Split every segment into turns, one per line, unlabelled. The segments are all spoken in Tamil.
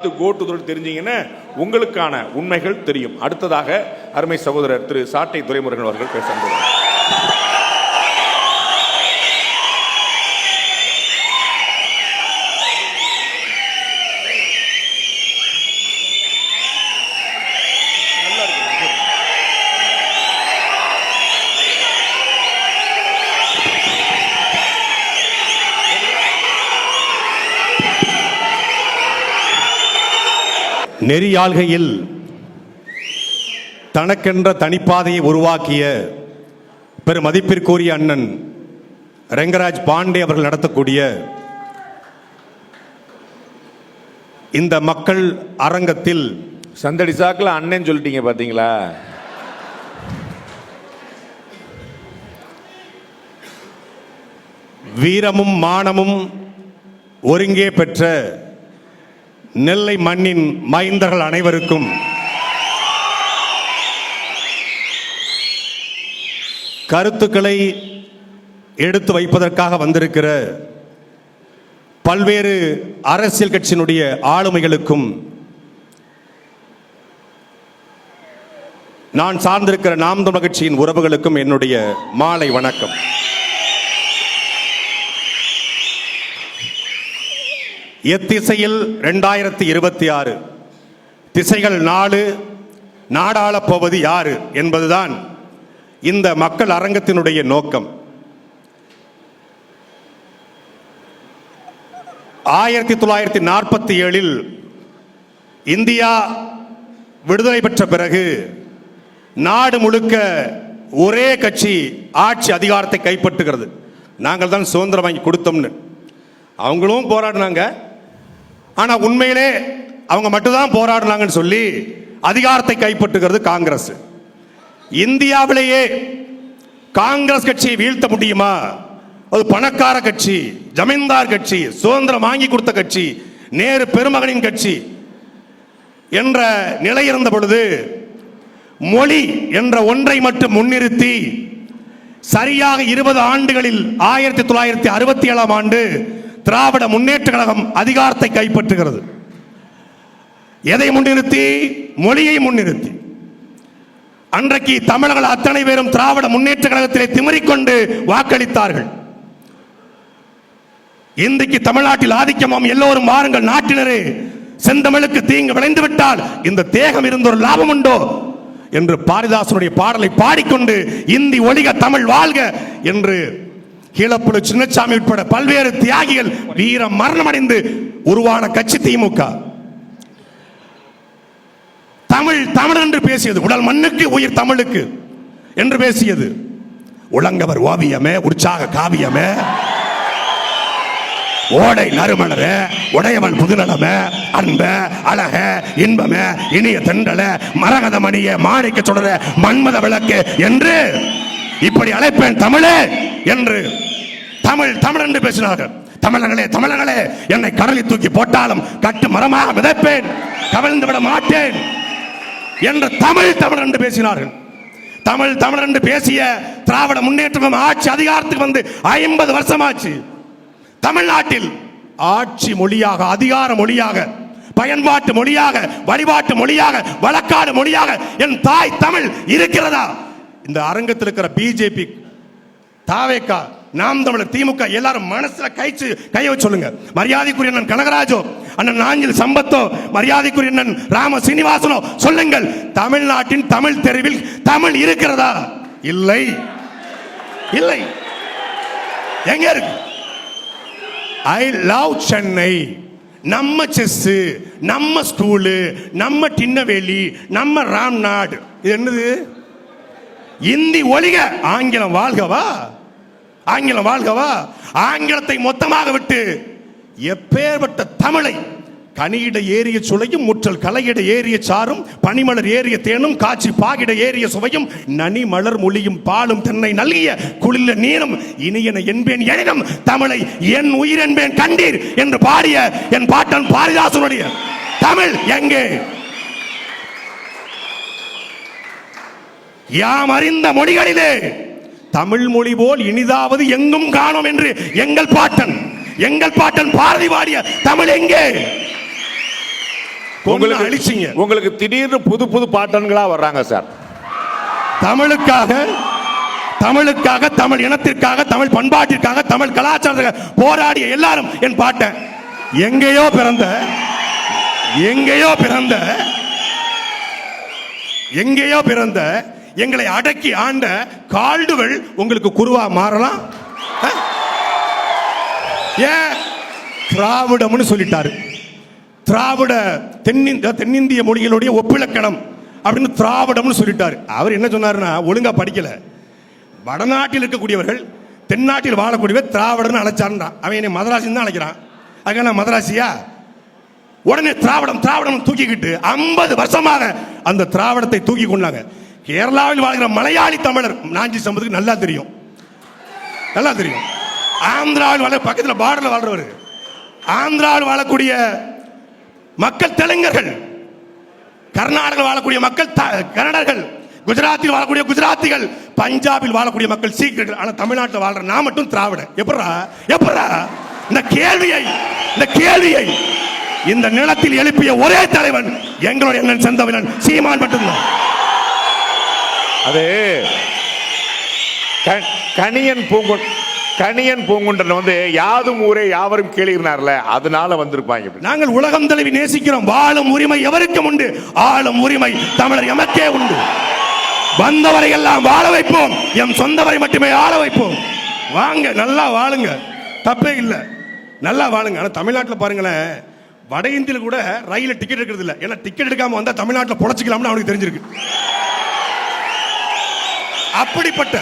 தெரிஞ்சீங்கன்னா உங்களுக்கான உண்மைகள் தெரியும். அடுத்ததாக அருமை சகோதரர் திரு சாட்டை துரைமுருகன் அவர்கள் பேச
நெறியாள்கையில் தனக்கென்ற தனிப்பாதையை உருவாக்கிய பெருமதிப்பிற்குரிய அண்ணன் ரெங்கராஜ் பாண்டே அவர்கள் நடத்தக்கூடிய இந்த மக்கள் அரங்கத்தில்
சந்தடி சாக்கில் அண்ணன் சொல்லிட்டீங்க பார்த்தீங்களா?
வீரமும் மானமும் ஒருங்கே பெற்ற நெல்லை மண்ணின் மைந்தர்கள் அனைவருக்கும் கருத்துக்களை எடுத்து வைப்பதற்காக வந்திருக்கிற பல்வேறு அரசியல் கட்சியினுடைய ஆளுமைகளுக்கும் நான் சார்ந்திருக்கிற நாம் தமிழர் கட்சியின் உறவுகளுக்கும் என்னுடைய மாலை வணக்கம். எத்திசையில் 2026 திசைகள் 4 நாடாளப் போவது யாரு என்பதுதான் இந்த மக்கள் அரங்கத்தினுடைய நோக்கம். 1947 இந்தியா விடுதலை பெற்ற பிறகு நாடு முழுக்க ஒரே கட்சி ஆட்சி அதிகாரத்தை கைப்பற்றுகிறது. நாங்கள் தான் சுதந்திரம் வாங்கி கொடுத்தோம்னு அவங்களும் போராடினாங்க. ஆனா உண்மையிலே அவங்க மட்டும்தான் போராடினாங்கன்னு சொல்லி அதிகாரத்தை கைப்பற்றுகிறது காங்கிரஸ். இந்தியாவிலேயே காங்கிரஸ் கட்சியை வீழ்த்த முடியுமா? அது பணக்கார கட்சி, ஜமீன்தார் கட்சி, சுதந்திரம் வாங்கி கொடுத்த கட்சி, நேரு பெருமகனின் கட்சி என்ற நிலை இருந்த பொழுது மொழி என்ற ஒன்றை மட்டும் முன்னிறுத்தி சரியாக 20 ஆண்டுகளில் 1967 ஆண்டு திராவிட முன்னேற்ற கழகம் அதிகாரத்தை கைப்பற்றுகிறது. எதை முன்னிறுத்தி? மொழியை முன்னிறுத்தி. அன்றைக்கு தமிழர்கள் அத்தனை பேரும் திராவிட முன்னேற்ற கழகத்திலே திமிரிக்கொண்டு வாக்களித்தார்கள். இன்றைக்கு தமிழ்நாட்டில் ஆதிக்கமாம் எல்லோரும் வாருங்கள் நாட்டினரே, செந்தமிழுக்கு தீங்கு விளைந்து விட்டால் இந்த தேகம் இருந்த ஒரு லாபம் உண்டோ என்று பாரதிதாசனுடைய பாடலை பாடிக்கொண்டு இந்தி ஒழிக தமிழ் வாழ்க என்று கீழப்புழு சின்னசாமி உட்பட பல்வேறு தியாகிகள் வீர மரணம் அடைந்து உருவான கட்சி திமுக. தமிழ் தமிழ் என்று பேசியது, உடல் மண்ணுக்கு உயிர் தமிழுக்கு என்று பேசியது. உலங்கவர் ஓவியமே, உற்சாக காவியமே, ஓடை நறுமணர உடையவன் புதுநலம, அன்ப அழக இன்பம இனிய தென்றல மரகத மணிய மாணிக்க சுடர மன்மத விளக்கு என்று இப்படி அழைப்பேன் தமிழே என்று தமிழ் தமிழ் என்று பேசினார்கள். தமிழர்களே தமிழர்களே, என்னை கடலில் தூக்கி போட்டாலும் கட்டு மரமாக மிதப்பேன், கவிழ்ந்து விட மாட்டேன் என்று தமிழ் தமிழ் என்று பேசினார்கள். தமிழ் தமிழ் என்று பேசிய திராவிட முன்னேற்றம் ஆட்சி அதிகாரத்துக்கு வந்து 50 வருஷமாச்சு. தமிழ்நாட்டில் ஆட்சி மொழியாக, அதிகார மொழியாக, பயன்பாட்டு மொழியாக, வழிபாட்டு மொழியாக, வழக்காடு மொழியாக என் தாய் தமிழ் இருக்கிறதா? இந்த அரங்கத்தில் இருக்கிற பிஜேபி, தாவேகா, நாம் தமிழர், திமுக எல்லாரும் மனசுல கையை சொல்லுங்க. மரியாதைக்குரிய அண்ணன் கனகராஜோ, அண்ணன் நாஞ்சில் சம்பத்தோ, மரியாதைக்குரிய அண்ணன் ராம சீனிவாசனோ சொல்லுங்கள், தமிழ்நாட்டின் தமிழ் தெருவில் தமிழ் இருக்கிறதா? இல்லை, இல்லை. எங்க இருக்கு? ஐ லவ் சென்னை, நம்ம செஸ், நம்ம ஸ்கூலு, நம்ம டின்னவேலி, நம்ம ராம்நாடு. இது என்னது? இந்தி ஒழிக ஆங்கிலம் வாழ்கவா? ஆங்கிலம் வாழ்கவா? ஆங்கிலத்தை மொத்தமாக விட்டு எப்பேற்பட்ட தமிழை கனியிட ஏறிய சுளையும், முற்றல் கலையிட ஏறிய சாரும், பனிமலர் ஏறிய தேனும், காட்சி பாகிட ஏறிய சுவையும், நனி மலர் மொழியும் பாலும் தென்னை நல்கிய குளிர்ல நீரும் இனியன என்பேன் எனினும் தமிழை என் உயிர் என்பேன் கண்டீர் என்று பாடிய என் பாட்டன் பாரதிதாசனுடைய தமிழ் எங்கே? யாம் அறிந்த மொழிகளிலே தமிழ் மொழி போல் இனிதாவது எங்கும் காணோம் என்று எங்கள் பாட்டன் பாரதி பாடிய தமிழ் எங்கே?
உங்களுக்கு
அழிச்சிங்க.
உங்களுக்கு திடீர்னு புது புது பாட்டன்களா வர்றாங்க சார்.
தமிழுக்காக, தமிழ் இனத்திற்காக, தமிழ் பண்பாட்டிற்காக, தமிழ் கலாச்சாரத்துக்காக போராடிய எல்லாரும் என் பாட்டன். எங்கேயோ பிறந்த எங்களை அடக்கி ஆண்ட கால்டுவெல் உங்களுக்கு குருவா மாறலாம்? ஏன் திராவிடம்னு சொல்லிட்டாரு. திராவிட தென்னிந்திய மொழிகளுடைய ஒப்பிலக்கணம் அப்படின்னு திராவிடம்னு சொல்லிட்டாரு. அவர் என்ன சொன்னாருன்னா, ஒழுங்கா படிக்கல. வடநாட்டில் இருக்கக்கூடியவர்கள் தென்னாட்டில் வாழக்கூடியவர் திராவிடர்னு அழைச்சாருன்னா, அவன் என்னை மதராசின்னு தான் அழைக்கிறான். அதுக்காக நான் மதராசியா? உடனே திராவிடம் தூக்கிக்கிட்டு 50 வருஷமாக அந்த திராவிடத்தை தூக்கி கொண்டாங்க. கேரளாவில் வாழ்கிற மலையாளி தமிழர் நாஞ்சி சம்பத்துக்கு நல்லா தெரியும். ஆந்திராவில் வாழ பக்கத்தில் பார்டர்ல வாழ்றவர், ஆந்திராவில் வாழக்கூடிய மக்கள் தெலுங்கர்கள், கர்நாடகாவில் வாழக்கூடிய மக்கள் கன்னடர்கள், குஜராத்தில் வாழக்கூடிய குஜராத்திகள், பஞ்சாபில் வாழக்கூடிய மக்கள் சீக்கிரர்கள். ஆனா தமிழ்நாட்டில் வாழ்ற நான் மட்டும் திராவிடன். எப்படா இந்த கேள்வியை இந்த நிலத்தில் எழுப்பிய ஒரே தலைவன் எங்களுடைய அண்ணன் செந்தமிழன் சீமான் மட்டும்தான்.
அது கணியன் பூங்குன்றன் வந்து யாதும் ஊரே யாவரும் கேளுகிறார்ல, அதனால வந்திருப்பாங்க.
நாங்கள் உலகம் தழுவி நேசிக்கிறோம். வாழும் உரிமை எவருக்கும் உண்டு, ஆளும் உரிமை தமிழர் எமக்கே உண்டு. வந்தவரை எல்லாம் வாழ வைப்போம், எம் சொந்தவரை மட்டுமே ஆள வைப்போம். வாங்க, நல்லா வாழுங்க, தப்பே இல்லை, நல்லா வாழுங்க. ஆனா தமிழ்நாட்டில் பாருங்களேன், வட இந்தியில கூட ரயில டிக்கெட் எடுக்கிறது இல்லை. ஏன்னா டிக்கெட் எடுக்காம வந்தா தமிழ்நாட்டில் பொழைச்சிக்கலாம்னு அவனுக்கு தெரிஞ்சிருக்கு. அப்படிப்பட்ட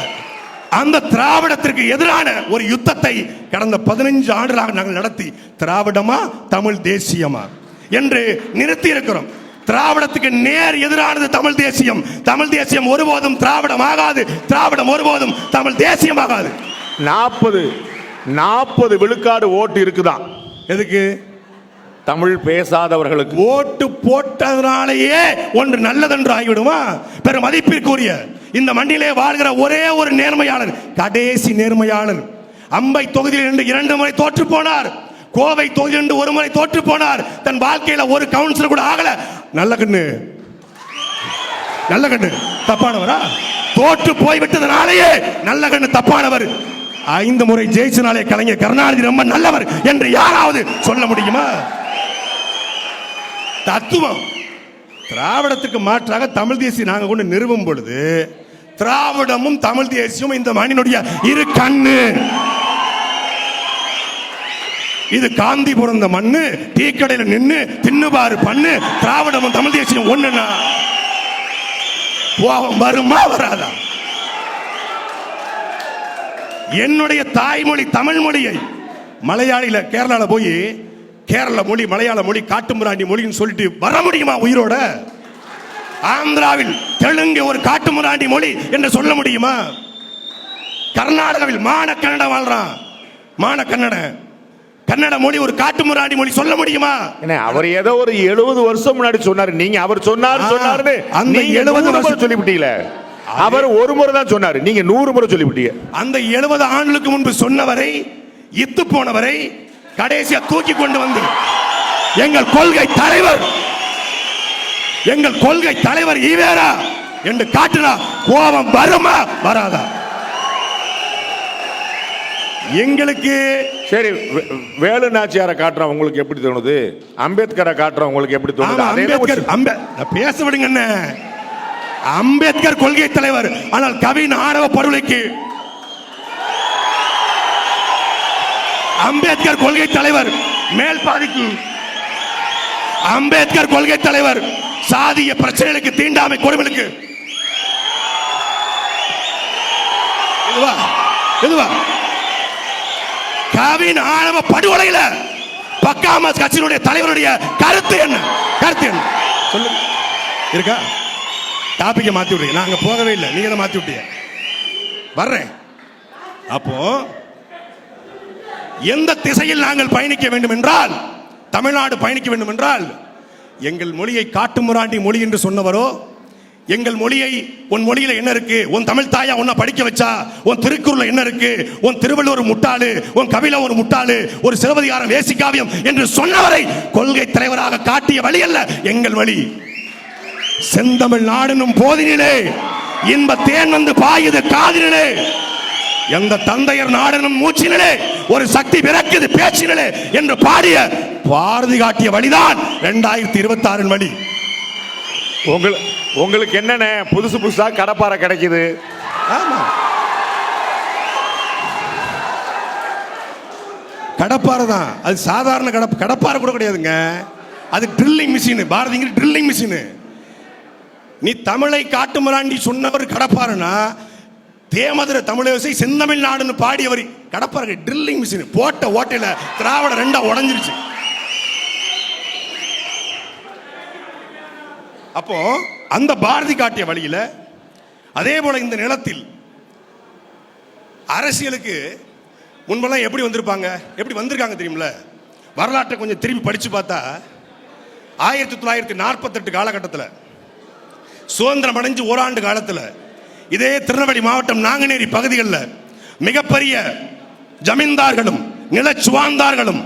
அந்த திராவிடத்திற்கு எதிரான ஒரு யுத்தத்தை கடந்த 15 ஆண்டுகளாக நாங்கள் நடத்தி, திராவிடமா தமிழ் தேசியமா என்று நிறுத்தி இருக்கிறோம். திராவிடத்துக்கு நேர் எதிரானது தமிழ் தேசியம். தமிழ் தேசியம் ஒருபோதும் திராவிடம் ஆகாது, திராவிடம் ஒருபோதும் தமிழ் தேசியம் ஆகாது.
40 விழுக்காடு ஓட்டு இருக்குதான்.
எதுக்கு?
தமிழ் பேசாதவர்களுக்கு.
ஓட்டு போட்டதனாலேயே ஒன்று நல்லதென்று ஆகிவிடுமா? பெரும் மதிப்பிற்குரிய இந்த மண்ணிலே வாழ்கிற ஒரே ஒரு நேர்மையாளர், கடைசி நேர்மையாளர், அம்பை தொகுதியில் 2 முறை தோற்று போனார், கோவை தொகுதியில் 1 முறை தோற்று போனார், தன் வாழ்க்கையில ஒரு கவுன்சிலர் கூட ஆகல. நல்ல கண்ணு தப்பானவரா? தோற்று போய்விட்டதனாலேயே நல்ல கண்ணு தப்பானவர். 5 முறை ஜெயிச்சனாலே கலைஞர் கருணாநிதி ரொம்ப நல்லவர் என்று யாராவது சொல்ல முடியுமா? தத்துவம். திராவிடத்துக்கு மாற்றாக தமிழ் தேசியம் நாங்கள் கொண்டு நிறுவும் பொழுது, திராவிடமும் தமிழ் தேசியமும் இந்த மண்ணினுடைய இரு கண்ணு. இது காந்தி பிறந்த மண்ணு, டீ கடையில் நின்று தின்னுபாரு பண்ணு. திராவிடமும் தமிழ் தேசியம் ஒண்ணுனா கோபம் வருமா வராதா? என்னுடைய தாய்மொழி தமிழ் மொழியை மலையாளில கேரளால போய் கேரள மொழி, மலையாள மொழி, காட்டுமிராண்டி மொழின்னு சொல்லிட்டு வர முடியுமா உயிரோட? ஆந்திராவில் தெலுங்கு ஒரு காட்டுமிராண்டி மொழி என்று சொல்ல முடியுமா? கர்நாடகாவில் மான கன்னடம் வாழ்றான், மான கன்னட மொழி ஒரு காட்டுமிராண்டி மொழி சொல்ல முடியுமா?
அவர் ஏதோ ஒரு 70 வருஷம் முன்னாடி சொன்னாரு. நீங்க அவர் சொன்னாரு
அந்த 70 வருஷம்
சொல்லிவிட்டீங்களே. அவர் ஒரு முறை தான் சொன்னாரு, நீங்க 100 முறை சொல்லிவிட்டீங்க.
அந்த 70 ஆண்டுகளுக்கு முன்பு சொன்னவரை, இத்து போனவரை கடைசியா தூக்கி கொண்டு வந்து எங்கள் கொள்கை தலைவர் ஈவேரா என்று காட்டினா கோபம் வருமா வராதா? எங்களுக்கு
சரி, வேலு நாச்சியாரை காட்டுறோம் உங்களுக்கு எப்படி தோணுது? அம்பேத்கரை காட்டுறோம் உங்களுக்கு எப்படி தோணுது?
பேச விடுங்க. அம்பேத்கர் கொள்கை தலைவர், ஆனால் கவின் ஆணவ படுகொலைக்கு அம்பேத்கர் கொள்கை தலைவர் மேல் பாதிக்கு, அம்பேத்கர் கொள்கை தலைவர் சாதிய பிரச்சனைகளுக்கு, தீண்டாமை கொடுமைகளுக்கு எதுவா கவின் ஆணவ படுகொலையில பக்காமஸ் கட்சியினுடைய தலைவருடைய கருத்து என்ன சொல்லுங்க. இருக்கா? டாபிக்கை மாத்தி விடுறீங்க. நாங்க போகவே இல்லை, நீங்க தான் மாத்தி விட்டீங்க. வர்றேன். அப்போ எந்த திசையில் நாங்கள் பயணிக்க வேண்டும் என்றால், தமிழ்நாடு பயணிக்க வேண்டும் என்றால், எங்கள் மொழியை காட்டுமிராண்டி மொழி என்று சொன்னவரோ, எங்கள் மொழியை, உன் மொழியில என்ன இருக்கு, உன் தமிழ் தாயா உன்னை படிக்க வச்சா, உன் திருக்குறள்ல என்ன இருக்கு, உன் திருவள்ளுவர் முட்டாளு, உன் கபில ஒரு முட்டாளு, ஒரு சிலப்பதிகாரம் வேசிக்காவியம் என்று சொன்னவரை கொள்கை தலைவராக காட்டிய வழி அல்ல எங்கள் வழி. செந்தமிழ் நாடனும் போதினிலே இன்ப தேன் வந்து பாயுது காதினிலே, எந்த தந்தையர் நாடனும் மூச்சினிலே ஒரு சக்தி பிறக்குது பேச்சினிலே என்று பாடிய பாரதி காட்டிய வழிதான் 2026 வழி.
உங்களுக்கு என்னென்ன புதுசு புதுசா கடப்பாறை கிடைக்குது?
ஆமா, கடப்பாறை தான். அது சாதாரண கடப்பாறை கூட கிடையாதுங்க. அது ட்ரில்லிங் மிஷின். பாரதிங்கிற ட்ரில்லிங் மிஷின். நீ தமிழை காட்டு மிராண்டி சொன்னவர் கடப்பாருன்னா, தேமதுர தமிழரசை செந்தமிழ்நாடுன்னு பாடியவர் கடப்பாரு. ட்ரில்லிங் மிஷின் போட்ட ஓட்டையில திராவிட ரெண்டா உடஞ்சிருச்சு. அப்போ அந்த பாரதி காட்டிய வழியில அதே போல இந்த நிலத்தில் அரசியலுக்கு முன்பெல்லாம் எப்படி வந்திருப்பாங்க, எப்படி வந்திருக்காங்க தெரியுமில்ல? வரலாற்றை கொஞ்சம் திரும்பி படிச்சு பார்த்தா 1948 காலகட்டத்தில் சுதந்திரம் அடைஞ்சு ஓராண்டு காலத்தில் இதே திருநெல்வேலி மாவட்டம் நாங்குநேரி பகுதிகளில் மிகப்பெரிய ஜமீன்தார்களும் நிலச்சுவாந்தார்களும்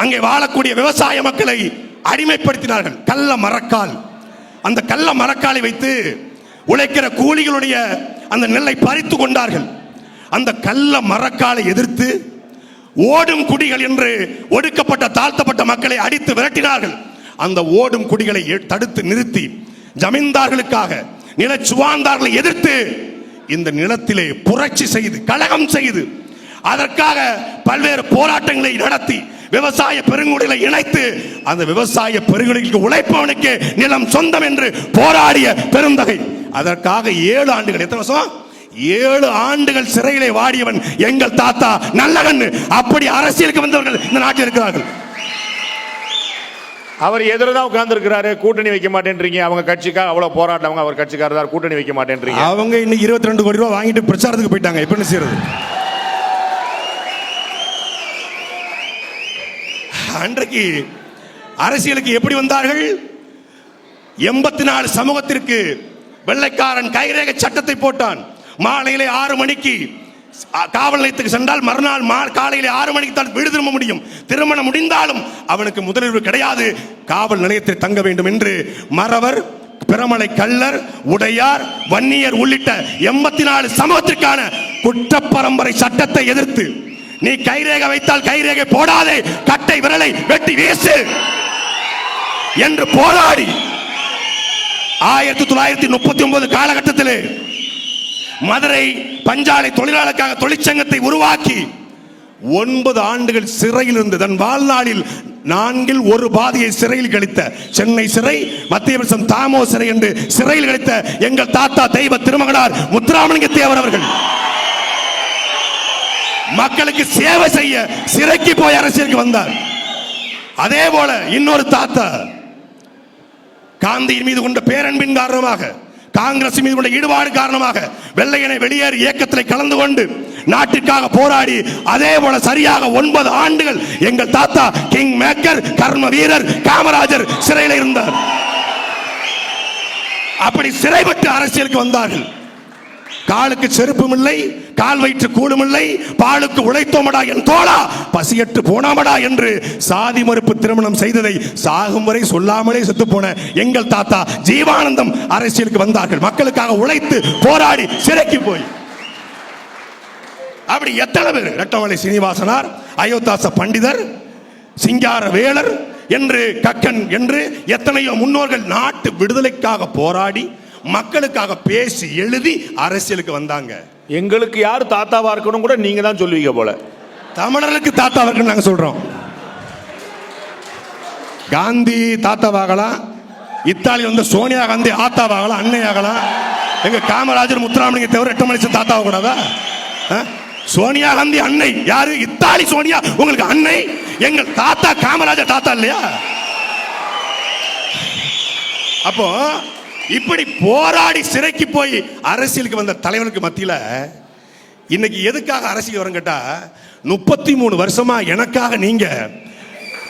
அங்கே வாழக்கூடிய விவசாய மக்களை அடிமைப்படுத்தினார்கள். கள்ள மரக்கால். அந்த கள்ள மரக்காலை வைத்து உழைக்கிற கூலிகளுடைய அந்த நெல்லை பறித்து கொண்டார்கள். அந்த கள்ள மரக்காலை எதிர்த்து ஓடும் குடிகள் என்று ஒடுக்கப்பட்ட தாழ்த்தப்பட்ட மக்களை அடித்து விரட்டினார்கள். அந்த ஓடும் குடிகளை தடுத்து நிறுத்தி ஜமீன்தார்களுக்காக நிலச்சுவாந்தார்களை எதிர்த்து இந்த நிலத்திலே புரட்சி செய்து கலகம் செய்து அதற்காக பல்வேறு போராட்டங்களை நடத்தி விவசாய பெருங்குடிகளை இணைத்து அந்த விவசாய பெருங்குடிகளுக்கு உழைப்பவனுக்கு நிலம் சொந்தம் என்று போராடிய பெருந்தகை. அதற்காக 7 ஆண்டுகள், எத்தனை வருஷம்? 7 ஆண்டுகள் சிறையிலே வாடியவன் எங்கள் தாத்தா நல்லகண்ணு. அப்படி அரசியலுக்கு வந்தவர்கள் இந்த நாட்டில் இருக்கிறார்கள்.
அவர் எதிர்தான் உட்கார்ந்து இருக்கிறாரு. கூட்டணி வைக்க மாட்டேன்றீங்க. அவங்க கட்சிக்காக அவ்வளவு போராட்டம், அவர் கட்சிக்காரர் கூட்டணி வைக்க மாட்டேன்றீங்க.
அவங்க இன்னைக்கு 22 கோடி ரூபாய் வாங்கிட்டு பிரச்சாரத்துக்கு போயிட்டாங்க. இப்ப என்ன செய்யறது? அன்றைக்கு அரசியலுக்கு எப்படி வந்தார்கள்? 84 சமூகத்திற்கு வெள்ளைக்காரன் கைரேகை சட்டத்தை போட்டான். மாலையிலே 6 மணிக்கு காவல் நிலையத்துக்கு சென்றால் மறுநாள் காலையிலே 6 மணிக்கு தான் வீடு திரும்ப முடியும். திருமணம் முடிந்தாலும் அவனுக்கு முதலிரவு கிடையாது, காவல் நிலையத்தில் தங்க வேண்டும் என்று மறவர், பிரமலை கள்ளர், உடையார், வன்னியர் உள்ளிட்ட 84 சமூகத்திற்கான குற்ற பரம்பரை சட்டத்தை எதிர்த்து, நீ கைரேகை வைத்தால் கைரேகை போடாதே, கட்டை விரலை வெட்டி வீசு என்று போராடி 1939 காலகட்டத்திலே மதுரை பஞ்சாலை தொழிலாளருக்காக தொழிற்சங்கத்தை உருவாக்கி 9 ஆண்டுகள் சிறையில் இருந்து தன் வாழ்நாளில் 4 1 பாதியை சிறையில் கழித்த சென்னை சிறை, மத்திய பிரதேசம் தாமோ சிறை என்று சிறையில் கழித்த எங்கள் தாத்தா தெய்வ திருமகனார் முத்துராமலிங்க தேவர் அவர்கள் மக்களுக்கு சேவை செய்ய சிறைக்கு போய் அரசியலுக்கு வந்தார். அதே போல இன்னொரு தாத்தா காந்தியின் மீது கொண்ட பேரன்பின் காரணமாக, காங்கிரஸ் மீது கொண்ட ஈடுபாடு காரணமாக வெள்ளையனை வெளியேறு இயக்கத்தில் கலந்து கொண்டு நாட்டிற்காக போராடி அதே போல சரியாக 9 ஆண்டுகள் எங்கள் தாத்தா கிங் மேக்கர் கர்ம வீரர் காமராஜர் சிறையில் இருந்தார். அப்படி சிறைப்பட்டு அரசியலுக்கு வந்தார்கள். காலுக்கு செருப்பும் இல்லை, கால் வயிற்று கூடும் இல்லை, பாலுக்கு உழைத்தோமடா என் தோழா, பசியற்று போனாமடா என்று சாதி மறுப்பு திருமணம் செய்ததை சாகும் வரை சொல்லாமலே செத்து போன எங்கள் தாத்தா ஜீவானந்தம் அரசியலுக்கு வந்தார்கள். மக்களுக்காக உழைத்து போராடி சிறைக்கு போய். அப்படி எத்தனை பேர், ரெட்டமலை சீனிவாசனார், அயோத்தாச பண்டிதர், சிங்கார வேலர் என்று கக்கன் என்று எத்தனையோ முன்னோர்கள் நாட்டு விடுதலைக்காக போராடி மக்களுக்காக பேசி எழுதி அரசியலுக்கு வந்தாங்க.
எங்களுக்கு யார் தாத்தாவா இருக்கணும் கூட நீங்க தான் சொல்லுவீங்க போல.
தமிழர்களுக்கு தாத்தாவா இருக்குன்னு நாங்க சொல்றோம். காந்தி தாத்தாவாகலாம், இத்தாலியில் வந்து சோனியா காந்தி ஆத்தாவாகலாம், அன்னையாகலாம். எங்க காமராஜர் முத்துராமலிங்க தேவர் எட்டமலை தாத்தாவ கூடாதா? சோனியா காந்தி அன்னை. யாரு? இத்தாலி சோனியா உங்களுக்கு அன்னை. எங்கள் தாத்தா காமராஜர் தாத்தா இல்லையா? அப்போ இப்படி போராடி சிறைக்கு போய் அரசியலுக்கு வந்த தலைவனுக்கு மத்தியில இன்னைக்கு எதுக்காக அரசியல் வரும் கேட்டா, 33 வருஷமா எனக்காக நீங்க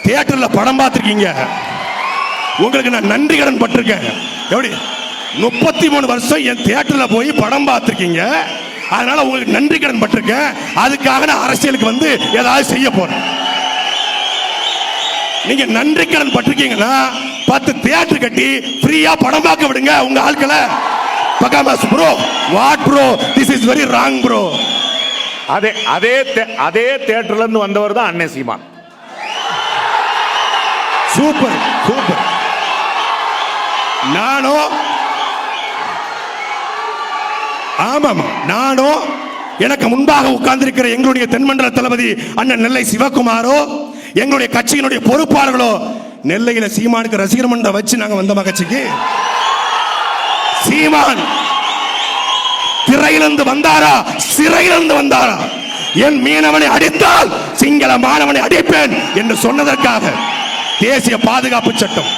தியேட்டர்ல படம் பார்த்திருக்கீங்க. உங்களுக்கு நான் நன்றி கடன் பட்டிருக்கேன். எப்படி 33 வருஷம் என் தியேட்டர்ல போய் படம் பார்த்திருக்கீங்க. அதனால உங்களுக்கு நன்றி கடன் பட்டிருக்கேன். அதுக்காக நான் அரசியலுக்கு வந்து ஏதாவது செய்ய போறேன். நீங்க நன்றி கடன் பட்டிருக்கீங்கன்னா 10 தியேட்டர் கட்டி ஃப்ரீயா படம் பார்க்க விடுங்க உங்க ஆட்களை. Bahamas bro, what bro, this is very wrong bro.
அதே தியேட்டர்ல இருந்து வந்தவர் தான் அண்ணன் சீமான்.
Super super. நானோ எனக்கு முன்பாக உட்கார்ந்திருக்கிற எங்களுடைய தென்மண்டல தளபதி அண்ணன் நெல்லை சிவகுமாரோ, எங்களுடைய கட்சியினுடைய பொறுப்பாளர்களோ நெல்லையில சீமானுக்கு ரசிகர் மன்றம் வச்சு நாங்க வந்த கட்சிக்கு. சீமான் திரையிலிருந்து வந்தாரா, சிறையிலிருந்து வந்தாரா? என் மீனவனை அடித்தால் சிங்கள மாணவனை அடிப்பேன் என்று சொன்னதற்காக தேசிய பாதுகாப்பு சட்டம்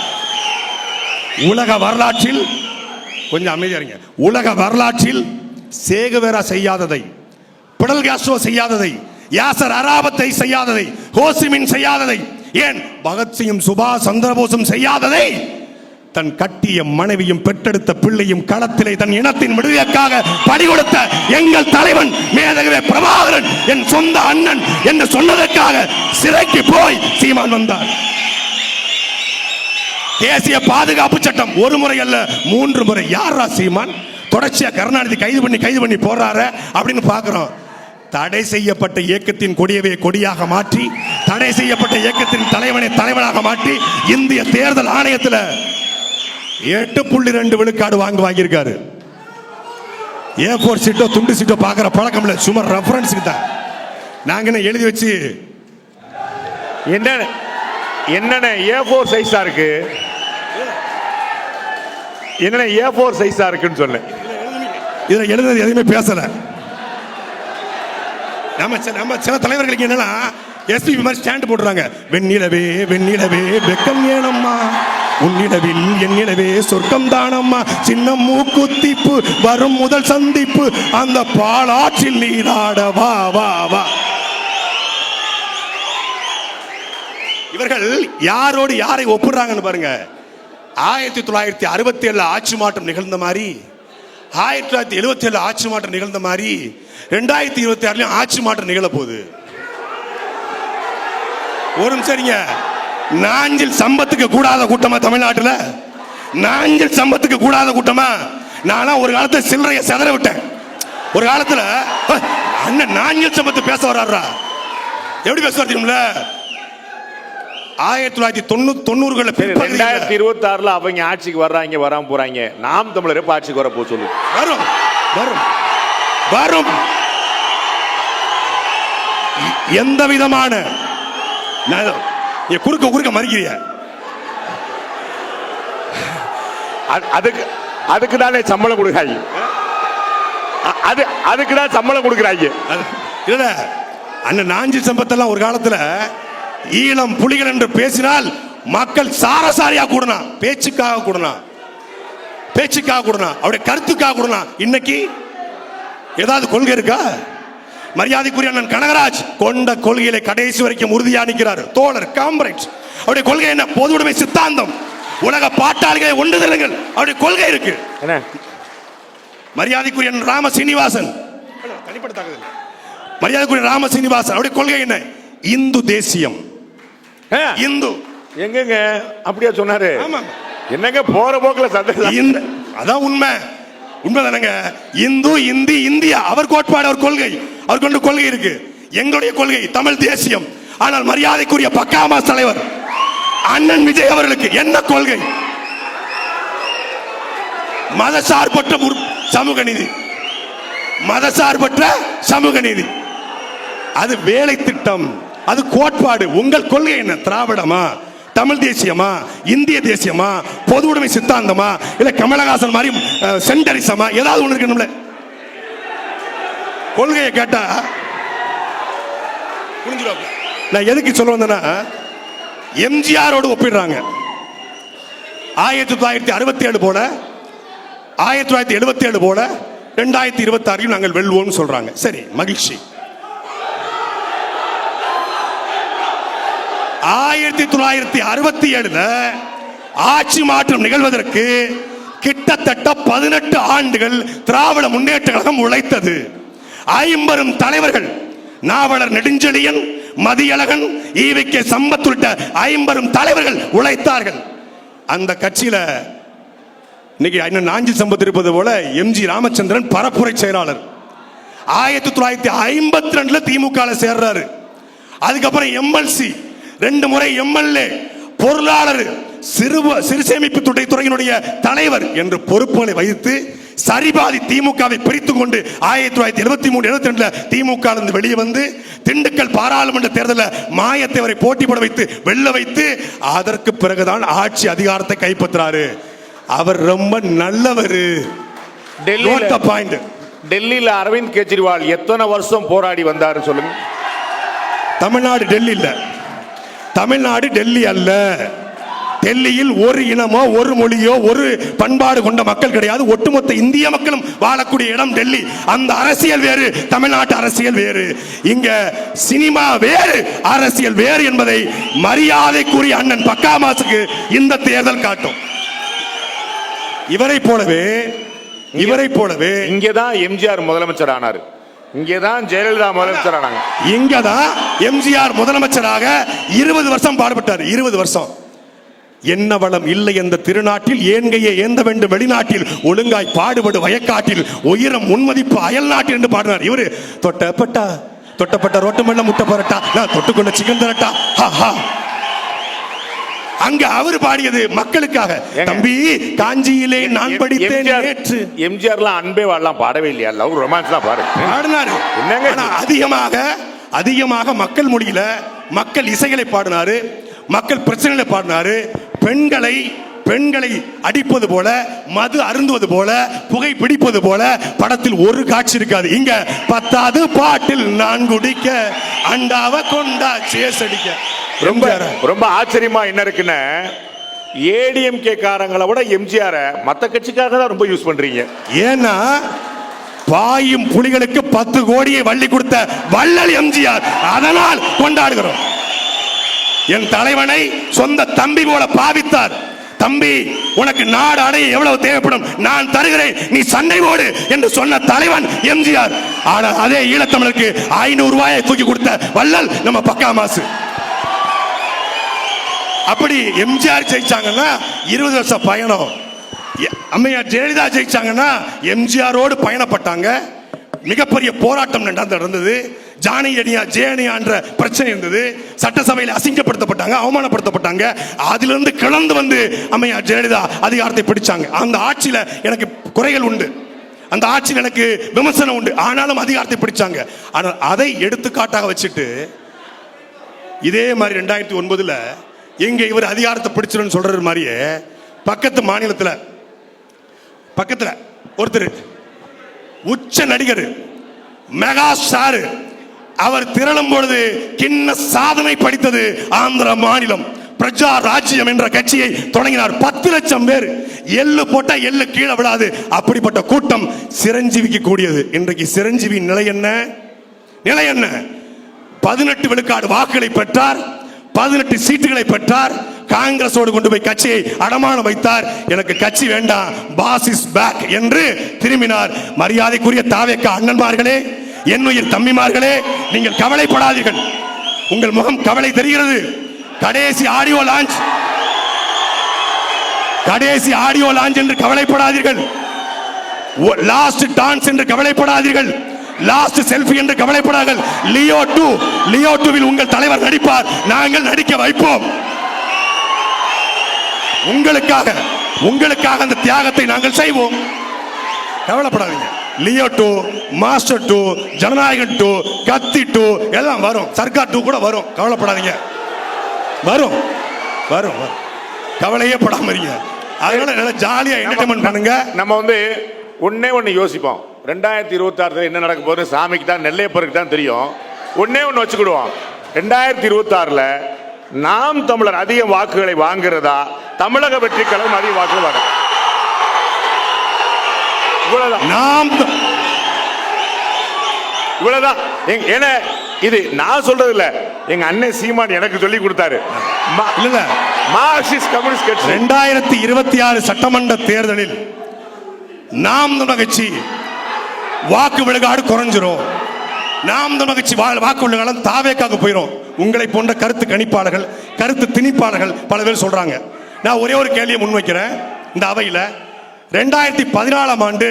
உலக வரலாற்றில், கொஞ்சம் அமைதியா, உலக வரலாற்றில் சேகுவேரா செய்யாததை, பிடல் காஸ்ட்ரோ செய்யாததை, யாசர் அராபத்தை செய்யாததை, ஹோசிமின் செய்யாததை, ஏன் பகத்சிங்கும் சுபாஷ் சந்திரபோஸும் செய்யாததை தன் கட்டிய மனைவியும் பெற்றெடுத்த பிள்ளையும் களத்திலே தன் இனத்தின் விடுதலைக்காக படி கொடுத்த எங்கள் தலைவன் மேதகவே பிரபாகரன் என் சொந்த அண்ணன் என்று சொன்னதற்காக சிறைக்கு போய் சீமான் வந்தார். தேசிய பாதுகாப்பு சட்டம் ஒரு முறை அல்ல 3 முறை. யாரா சீமான்? தொடர்ச்சியா கருணாநிதி கைது பண்ணி போறாரு அப்படின்னு பார்க்கிறோம். தடை செய்யப்பட்ட இயக்கத்தின் கொடியவே கொடியாக மாற்றி, தடை செய்யப்பட்ட இயக்கத்தின் தலைவனை தலைவனாக மாற்றி, இந்திய தேர்தல் ஆணையத்தில் 8.2 விழுக்காடு வாங்கியிருக்காரு. A4 சீட்டோ துண்டு சீட்டோ பார்க்கிற பழக்கம் இல்லை, சும்மா ரெஃபரன்ஸுக்கு தான். நாங்க என்ன எழுதி வச்சு
என்னென்ன A4 சைஸா இருக்கு, என்னென்ன A4 சைஸா இருக்குன்னு சொல்ல.
இதுல எழுதுறது எதுவுமே பேசல. நம்ம சில தலைவர்களுக்கு என்னன்னா எஸ்பிபி மாதிரி ஸ்டாண்ட் போடுறாங்க. வெண்ணிலவே வெண்ணிலவே வெக்கம் ஏனம்மா, உன்னிடவில் என்னிடவே சொர்க்கம் தானம்மா, சின்ன மூக்குத்திப்பு வரும் முதல் சந்திப்பு, அந்த பாலாற்றில் நீராட வா வா வா. இவர்கள் யாரோடு யாரை ஒப்பிடுறாங்கன்னு பாருங்க. 1967 ஆட்சி மாற்றம் நிகழ்ந்த மாதிரி, 1977 ஆட்சி மாற்றம் நிகழ்ந்த மாதிரி 2026 ஆட்சி மாற்றம் நிகழ போகுது. ஒரு சரிங்க, நாஞ்சில் சம்பத்துக்கு கூடாத கூட்டமா தமிழ்நாட்டில்? நாஞ்சில் சம்பத்துக்கு கூடாத கூட்டமா? நானும் ஒரு காலத்துல சில்லறைய செதற விட்டேன். ஒரு காலத்துல அண்ணன் நாஞ்சில் சம்பத்து பேச வர்றாரா? எப்படி பேச தெரியுமில்ல? 1990
2026 அவங்க ஆட்சிக்கு வர்றாங்க, வராம போறாங்க. நாம் தமிழர் எப்ப ஆட்சிக்கு வர போ சொல்லு.
வரும் வரும் வரும். எந்த விதமான குறுக்க மறிக்கிறிய?
அதுக்கு தானே சம்பளம் கொடுக்குறாங்க. அதுக்கு தான் சம்பளம் கொடுக்குறாங்க.
இல்ல அண்ணன் நாஞ்சில் சம்பத்தெல்லாம் ஒரு காலத்துல ஈழம் புலிகள் என்று பேசினால் மக்கள் சாரசாரியா கூடனா, பேச்சுக்காக கூடனா, அவருடைய கருத்துக்காக கூடனா. இன்னைக்கு ஏதாவது கொள்கை இருக்கா? மரியாதைக்குரிய அண்ணன் கனகராஜ் கொண்ட கொள்கையில கடைசி வரைக்கும் உறுதியா நிற்கிறார். தோழர் காம்ரேட், அவருடைய கொள்கை என்ன? பொதுவுடைமை சித்தாந்தம், உலக பாட்டாளிகளை ஒன்றுதலுங்கள், அவருடைய கொள்கை இருக்கு. மரியாதைக்குரிய ராம சீனிவாசன், மரியாதைக்குரிய ராம சீனிவாசன், அவருடைய கொள்கை என்ன? இந்து தேசியம். இந்து
எங்கங்க அப்படியா சொன்னாரு? என்னங்க போற போக்குல சந்தேகம்.
அதான் உண்மைதானங்க. இந்து இந்தி இந்தியா அவர் கோட்பாடு, அவர் கொள்கை, அவர் கொண்டு கொள்கை இருக்கு. எங்களுடைய கொள்கை தமிழ் தேசியம். ஆனால் மரியாதைக்குரிய பக்காமாஸ் தலைவர் அண்ணன் விஜய் அவர்களுக்கு என்ன கொள்கை? மதசார்பற்ற சமூக நீதி, மதசார்பற்ற சமூக நீதி. அது வேலை திட்டம், அது கோட்பாடு. உங்கள் கொள்கை என்ன? திராவிடமா, தமிழ் தேசியமா, இந்திய தேசியமா, பொது உடைமை சித்தாந்தமா, இல்ல கமலஹாசன் மாதிரி சென்டரிசமா? ஏதாவது ஒண்ணு இருக்கணும்ல. கொள்கையை கேட்டா புரிஞ்சுடுவாங்க. நான் எதுக்கு சொல்ல வந்தேன்னா, எம்ஜிஆரோடு ஒப்பிடுறாங்க. 1967 போல, 1977 போல 2026 நாங்கள் வெல்வோம்னு சொல்றாங்க. சரி, மகிழ்ச்சி. 1967 ஆட்சி மாற்றம் நிகழ்வதற்கு கிட்டத்தட்ட 18 ஆண்டுகள் திராவிட முன்னேற்ற கழகம் உழைத்தது. 50 தலைவர்கள், நாவலர் நெடுஞ்செழியன், மதியழகன், ஈவிகே சம்பத் உள்ளிட்ட 50 தலைவர்கள் உழைத்தார்கள். அந்த கட்சியில இன்னைக்கு நாஞ்சில் சம்பத் இருப்பது போல எம்ஜி ராமச்சந்திரன் பரப்புரை செயலாளர். 1952 திமுக சேர்றாரு. அதுக்கப்புறம் எம்எல்சி, 2 முறை எம்எல்ஏ, பொருளாளர், சிறு சேமிப்பு துறையினுடைய தலைவர் என்று பொறுப்புகளை வைத்து சரிபாதி திமுகவை பிரித்துக் கொண்டு 1973-72 திமுக வெளியே வந்து திண்டுக்கல் பாராளுமன்ற தேர்தலில் மாயத்தேவரை போட்டி போட வைத்து வெல்ல வைத்து அதற்கு பிறகுதான் ஆட்சி அதிகாரத்தை கைப்பற்றாரு. அவர் ரொம்ப நல்லவர்.
டெல்லியில அரவிந்த் கெஜ்ரிவால் எத்தனை வருஷம் போராடி வந்தாரு சொல்லுங்க.
தமிழ்நாடு டெல்லி இல்ல, தமிழ்நாடு டெல்லி அல்ல. டெல்லியில் ஒரு இனமோ ஒரு மொழியோ ஒரு பண்பாடு கொண்ட மக்கள் கிடையாது. ஒட்டுமொத்த இந்திய மக்களும் வாழக்கூடிய இடம் டெல்லி. அந்த அரசியல் வேறு, தமிழ்நாட்டு அரசியல் வேறு. இங்க சினிமா வேறு, அரசியல் வேறு என்பதை மரியாதைக்குரிய அண்ணன் பக்கா மாசுக்கு இந்த தேர்தல் காட்டும். இவரை போலவே
இங்கதான் எம்ஜிஆர் முதலமைச்சர் ஆனார், இங்கதான் ஜெயலலிதா முதலமைச்சர் ஆனாங்க,
இங்கதான் எம்ஜிஆர் முதலமைச்சராக 20 வருஷம் பாடுபட்டார். 20 வருஷம். என்ன வளம் இல்லை என்ற திருநாட்டில் ஏன்கையே ஏந்த வேண்டும் வெளிநாட்டில் ஒழுங்காய் பாடுபடு வயக்காட்டில் உயரம் முன்மதிப்பு அயல் நாட்டில் என்று பாடினார். இவரு தொட்டப்பட்ட ரோட்டு மேல முட்டை பரட்டா, நான் தொட்டுக்கொண்ட சிக்கன் தரட்டா. அங்க அவர் பாடியது மக்களுக்காக. தம்பி காஞ்சியிலே நான் படித்தேன் நேற்று.
எம்ஜிஆர்லாம் அன்பே வாழலாம் பாடவே இல்லையா? லவ் ரொமான்ஸ்லாம் பாடினாரு.
அதிகமாக மக்கள் மொழியில மக்கள் இசைகளை பாடினாரு, மக்கள் பிரச்சனைகளை பாடினாரு. பெண்களை அடிப்பது போல, மது அருந்துவது போல, புகை பிடிப்பது போல படத்தில் ஒரு காட்சி இருக்காது. இங்க 10வது பாட்டில் நான் குடிக்க அண்டாவ கொண்டா சேஸ் அடிக்க.
ரொம்ப ஆச்சரியமா என்ன இருக்குன்னு, ஏடிஎம்கே காரங்களை விட எம்ஜிஆர் மத்த கட்சிக்காக தான் ரொம்ப யூஸ் பண்றீங்க.
ஏன்னா பாயும் புலிகளுக்கு 10 கோடியை வள்ளி கொடுத்த வள்ளல் எம்ஜிஆர், அதனால் கொண்டாடுகிறோம். என் தலைவனை சொந்த தம்பி போல பாவித்தார். தம்பி உனக்கு நாடு அடைய எவ்வளவு தேவைப்படும் நான் தருகிறேன், நீ சண்டை போடு என்று சொன்ன தலைவன் எம்ஜிஆர். ஆனால் அதே ஈழத்தமிழருக்கு 500 ரூபாயை தூக்கி கொடுத்த வள்ளல் நம்ம பக்கா மாசு. அப்படி எம்ஜிஆர் ஜெயிச்சாங்கன்னா 20 வருஷம் பயணம். அம்மையார் ஜெயலலிதா ஜெயிச்சாங்கன்னா எம்ஜிஆரோடு பயணப்பட்டாங்க. மிகப்பெரிய போராட்டம் நடந்தது. ஜேனியா என்ற பிரச்சனை இருந்தது. சட்டசபையில் அசிங்கப்படுத்தப்பட்டாங்க, அவமானப்படுத்தப்பட்டாங்க. அதிலிருந்து கிளந்து வந்து அம்மையார் ஜெயலலிதா அதிகாரத்தை பிடிச்சாங்க. அந்த ஆட்சியில எனக்கு குறைகள் உண்டு, அந்த ஆட்சியில் எனக்கு விமர்சனம் உண்டு, ஆனாலும் அதிகாரத்தை பிடிச்சாங்க. ஆனால் அதை எடுத்துக்காட்டாக வச்சுட்டு இதே மாதிரி 2009 எங்க இவர் அதிகாரத்தை பிடிச்சிருன்னு சொல்றது மாதிரியே பக்கத்து மாநிலத்தில் ஒருத்தர் உச்ச நடிகர் மெகா ஸ்டார், அவர் திரளும் பொழுது கிண்ண சாதனை படித்தது ஆந்திர மாநிலம். பிரஜா ராஜ்யம் என்ற கட்சியை தொடங்கினார். 10 லட்சம் பேர். எள்ளு போட்டா எள்ளு கீழே விடாது, அப்படிப்பட்ட கூட்டம் சிரஞ்சீவிக்கு கூடியது. இன்றைக்கு சிரஞ்சீவி நிலை என்ன? 18 விழுக்காடு வாக்குகளை பெற்றார், 18 சீட்டுகளை பெற்றார். காங்கிரஸோடு கொண்டு போய் கட்சியை அடமானம் வைத்தார். எனக்கு கட்சி வேண்டாம், பாஸ் இஸ் பேக் என்று திரும்பினார். மரியாதைக்குரிய தாவேக அண்ணன்மார்களே, என்னுயிர் தம்பிமார்களே, நீங்கள் கவலைப்படாதீர்கள். உங்கள் முகம் கவலை தெரிகிறது. கடைசி ஆடியோ லான்ச் என்று கவலைப்படாதீர்கள். லாஸ்ட் டான்ஸ் என்று கவலைப்படாதீர்கள். லாஸ்ட் செல்ஃபி என்று கவலைப்படாதீர்கள். லியோ 2 உங்கள் தலைவர் நடிப்பார், நாங்கள் நடிக்க வைப்போம். உங்களுக்காக அந்த தியாகத்தை நாங்கள் செய்வோம். கவலைப்படாதீங்க. லியோ 2, மாஸ்டர் 2, ஜனநாயகன் 2, கத்தி 2 எல்லாம் வரும். சர்க்கார் 2 கூட வரும். கவலைப்படாதீங்க, வரும். கவலையே படாம இருங்க. அதனால நல்லா ஜாலியா என்டர்டைன்மெண்ட் பண்ணுங்க.
நம்ம ஒண்ணு யோசிப்போம். 2026 என்ன நடக்க போகுது சாமிக்கு தான், நெல்லையப்பருக்கு தான் தெரியும். ஒண்ணு வச்சுக்கிடுவோம். 2026 நாம் தமிழர் அதிக வாக்குகளை வாங்குறதா, தமிழக வெற்றி கழகம் அதிக வாக்குகள் வாங்க? இவ்வளவுதான். இது நான் சொல்றது இல்ல, எங்க அண்ணன் சீமான் எனக்கு சொல்லி கொடுத்தாரு.
இல்ல
மார்க்சிஸ்ட் கம்யூனிஸ்ட் கட்சி
2026 சட்டமன்ற தேர்தலில் நாம் தமிழர் கட்சி வாக்கு விழுக்காடு குறைஞ்சிரும். நாம் தமிழர் கட்சி வாக்கு விழுக்காடு தாவேக்காக போயிடும். உங்களை போன்ற கருத்து கணிப்பாளர்கள், கருத்து திணிப்பாளர்கள் பல பேர் சொல்றாங்க. நான் ஒரே ஒரு கேள்வியை முன்வைக்கிறேன் இந்த அவையில. 2014ஆம் ஆண்டு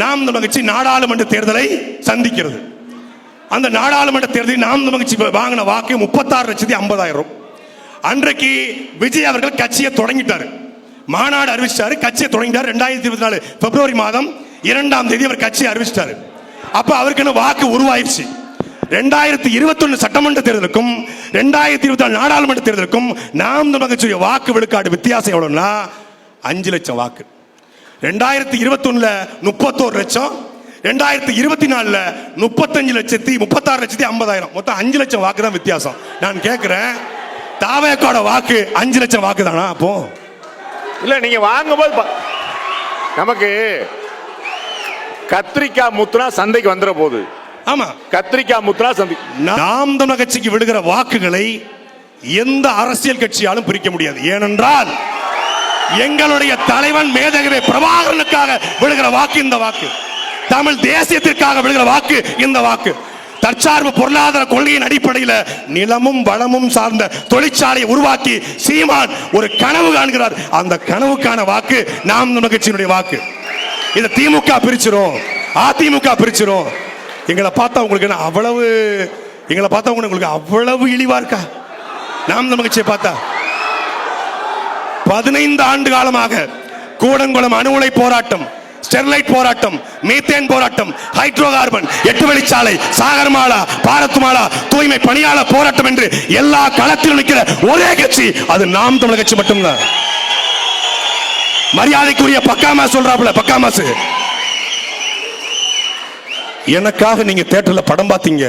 நாம் தமிழர் கட்சி நாடாளுமன்ற தேர்தலை சந்திக்கிறது. அந்த நாடாளுமன்ற தேர்தலில் நாம் தமிழர் கட்சி வாங்கின வாக்கு 36,50,000. அன்றைக்கு விஜய் அவர்கள் கட்சியை தொடங்கிட்டாரு, மாநாடு அறிவிச்சாரு, கட்சியை தொடங்கிட்டார். 2024 பிப்ரவரி மாதம் 2ஆம் தேதி அவர் கட்சியை அறிவிச்சிட்டாரு. அப்ப அவருக்கு வாக்கு உருவாயிருச்சு. 2021 சட்டமன்ற தேர்தலுக்கும் 2024 நாடாளுமன்ற தேர்தலுக்கும் நாம் தமிழர் கட்சியுடைய வாக்கு விழுக்காடு வித்தியாசம் எவ்வளவுன்னா 5 லட்சம் வாக்கு. 2021 31 லட்சம், 2024 35,36,50,000, மொத்தம் 5 லட்சம் வாக்கு தான் வித்தியாசம். நான் கேட்கிறேன், தாவேக்காட வாக்கு 5 லட்சம் வாக்கு தானா? அப்போ
இல்ல, நீங்க வாங்கும்போது நமக்கு கத்திரிக்காய் முத்துனா சந்தைக்கு வந்துற போது.
ஆமா,
கத்திரிக்காய் முத்துனா சந்தை.
நாம் தமிழர் கட்சிக்கு விடுகிற வாக்குகளை எந்த அரசியல் கட்சியாலும் பிரிக்க முடியாது. ஏனென்றால் எங்களுடைய தலைவன் மேதகவே பிரபாகரனுக்காக விடுகிற வாக்கு இந்த வாக்கு, தமிழ் தேசியத்திற்காக விடுகிற வாக்கு இந்த வாக்கு. தற்சார்பு பொருளாதார கொள்கையின் அடிப்படையில் நிலமும் வளமும் சார்ந்த தொழிற்சாலையை உருவாக்கி சீமான் ஒரு கனவு காண்கிறார். அந்த கனவுக்கான வாக்கு நாம் தமிழர் கட்சியினுடைய வாக்கு. இதை திமுக பிரிச்சிரும், அதிமுக பிரிச்சிரும். எங்களை பார்த்தா உங்களுக்கு என்ன அவ்வளவு, எங்களை பார்த்தா உங்களுக்கு அவ்வளவு இழிவா இருக்கா? நாம் தமிழர் கட்சியை பார்த்தா 15 ஆண்டு காலமாக கூடங்குளம் அணு உலை போராட்டம், ஸ்டெர்லைட் போராட்டம், மீத்தேன் போராட்டம், ஹைட்ரோ கார்பன், 8 வழிச்சாலை, சாகர்மாலா, பாரத்மாலா, தூய்மை பணியாளர் போராட்டம் என்று எல்லா களத்திலும் நிற்கிற ஒரே கட்சி அது நாம் தமிழர் கட்சி மட்டும்தான். மரியாதைக்குரிய பக்காமா சொல்றாப்புல, பக்காமாசு, எனக்காக நீங்க தியேட்டர்ல படம் பார்த்தீங்க.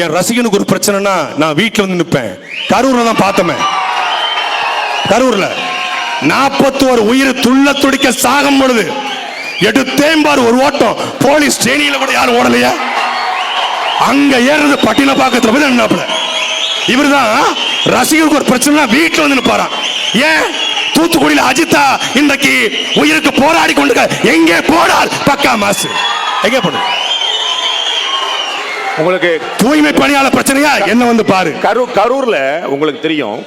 என் ரசிகனுக்கு ஒரு பிரச்சனைனா நான் வீட்டுல வந்து நிற்பேன். கரூர்ல தான் பார்த்தமே, கரூர்ல 41 உயிர் துள்ள துடிக்க சாகும் பொழுது எடுத்தேம்பார் ஒரு ஓட்டம். போலீஸ் ஸ்டேஷன்ல கூட யாரும் ஓடலையா? அங்க ஏறது பட்டின பாக்கத்துல போய் நின்னாப்புல. இவர்தான் ரசிகருக்கு ஒரு பிரச்சனை வீட்டுல வந்து நிற்பாராம். ஏன் தூத்துக்குடியில் அஜித்தா இன்றைக்கு உயிருக்கு போராடி கொண்டு எங்கே போனால் பக்கா மாசு எங்கே போடு.
உங்களுக்கு
தூய்மை பணியாளர் பிரச்சனையா என்ன வந்து பாரு.
கரூர்ல உங்களுக்கு தெரியும்,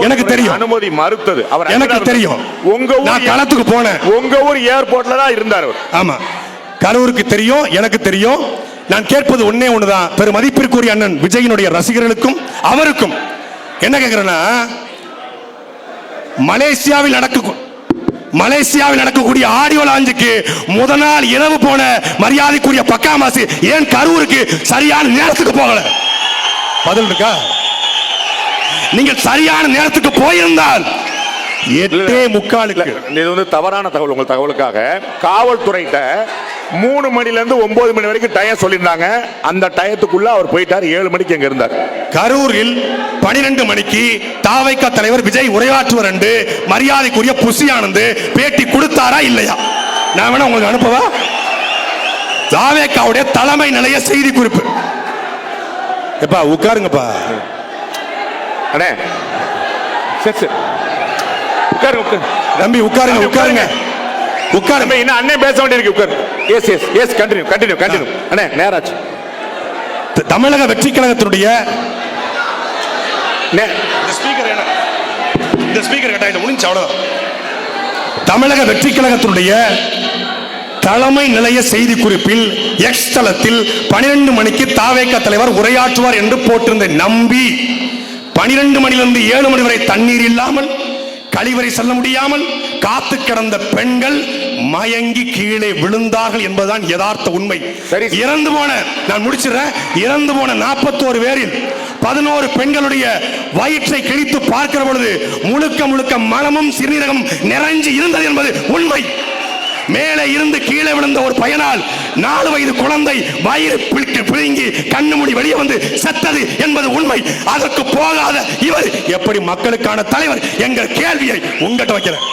எனக்கு தெரியும்,
அனுமதி மறுத்தது அவர்.
எனக்கு தெரியும்,
உங்க ஊர்
நான் களத்துக்கு போனேன்,
உங்க ஊர் ஏர்போர்ட்ல தான் இருந்தார் அவர்.
ஆமா, கரூருக்கு தெரியும், எனக்கு தெரியும். நான் கேட்பது ஒன்னே ஒண்ணுதான், பெரும் மதிப்பிற்குரிய அண்ணன் விஜயினுடைய ரசிகர்களுக்கும் அவருக்கும் என்ன கேட்கிறேன்னா, மலேசியாவில் நடக்கக்கூடிய ஆடியோ லாஞ்சுக்கு முதல் நாள் இரவு போன மரியாதைக்குரிய பக்காமாசு ஏன் கரூருக்கு சரியான நேரத்துக்கு போகல? பதில் இருக்கா? நீங்கள் சரியான நேரத்துக்கு போயிருந்தால் 8:45.
இது வந்து தவறான தகவல். உங்கள் தகவலுக்காக காவல்துறையிட்ட 3 மணில இருந்து 9 மணி வரைக்கும் டைம் சொல்லியிருந்தாங்க. அந்த டயத்துக்குள்ள அவர் போயிட்டார். 7 மணிக்கு அங்க இருந்தார். கரூரில் 12 மணிக்கு தாவைக்கா தலைவர் விஜய் உரையாற்றுவார் என்று மரியாதைக்குரிய புசி ஆனந்த் பேட்டி கொடுத்தாரா இல்லையா? நான் வேணா உங்களுக்கு அனுப்பவா? தாவேக்காவுடைய தலைமை நிலைய செய்தி குறிப்பு. எப்பா உட்காருங்கப்பா. அண்ணே சரி சரி உட்காருங்க.
தம்பி உட்காருங்க, உட்காருங்க, உட்காருங்க.
இன்னும் அண்ணே பேச வேண்டியிருக்கு. உட்காரு. Yes yes yes continue. அண்ணே நேராச்சு.
தமிழக வெற்றி கழகத்தினுடைய தமிழக வெற்றி கழகத்தினுடைய தலைமை நிலைய செய்தி குறிப்பில் எக்ஸ் தளத்தில் 12 மணிக்கு தாவேக்கா தலைவர் உரையாற்றுவார் என்று போட்டிருந்த நம்பி 12 மணிலிருந்து 7 மணி வரை தண்ணீர் இல்லாமல் கழிவறை செல்ல முடியாமல் காத்து கிடந்த பெண்கள் மயங்கி கீழே விழுந்தார்கள் என்பதுதான் யதார்த்த உண்மை. இறந்து போன, நான் முடிச்சிடறேன், இறந்து போன 41 பேரில் 11 பெண்களுடைய வயிற்றை கிழித்து பார்க்கிற பொழுது முழுக்க மலமும் சிறுநீரகம் நிறைஞ்சு இருந்தது என்பது உண்மை. மேலே இருந்து கீழே விழுந்த ஒரு பையனால் 4 வயது குழந்தை வயிறு பிழுங்கி கண்ணு மூடி வெளியே வந்து செத்தது என்பது உண்மை. அதற்கு போகாத இவர் எப்படி மக்களுக்கான தலைவர் என்கிற கேள்வியை உங்ககிட்ட வைக்கிறேன்.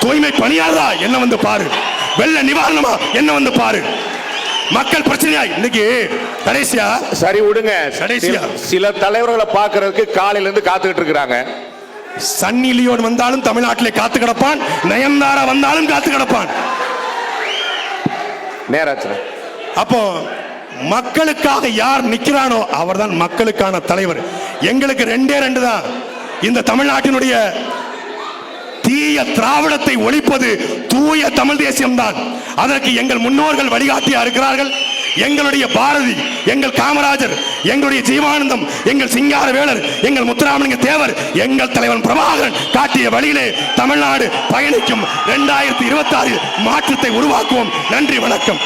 தூய்மை பணியாளரா என்ன வந்து பாரு, வெள்ள நிவாரணமா என்ன வந்து பாரு. மக்கள் பிரச்சனையாய் இன்னைக்கு கடைசியா
சரி விடுங்க.
கடைசியா.
சில தலைவர்களை பார்க்கறதுக்கு காலையில இருந்து காத்துக்கிட்டு இருக்கிறாங்க.
சன்னி லியோன் வந்தாலும் தமிழ்நாட்டிலே காத்து கிடப்பான், நயன்தாரா வந்தாலும் காத்து கிடப்பான்.
நேராச்சு.
அப்போ மக்களுக்காக யார் நிக்கிறானோ அவர்தான் மக்களுக்கான தலைவர். எங்களுக்கு ரெண்டே ரெண்டு தான். இந்த தமிழ்நாட்டினுடைய தீய திராவிடத்தை ஒழிப்பது தூய தமிழ் தேசியம் தான். அதற்கு எங்கள் முன்னோர்கள் வழிகாட்டியா இருக்கிறார்கள். எங்களுடைய பாரதி, எங்கள் காமராஜர், எங்களுடைய ஜீவானந்தம், எங்கள் சிங்காரவேலர், எங்கள் முத்துராமலிங்க தேவர், எங்கள் தலைவன் பிரபாகரன் காட்டிய வழியிலே தமிழ்நாடு பயணிக்கும். 2026 மாற்றத்தை உருவாக்குவோம். நன்றி, வணக்கம்.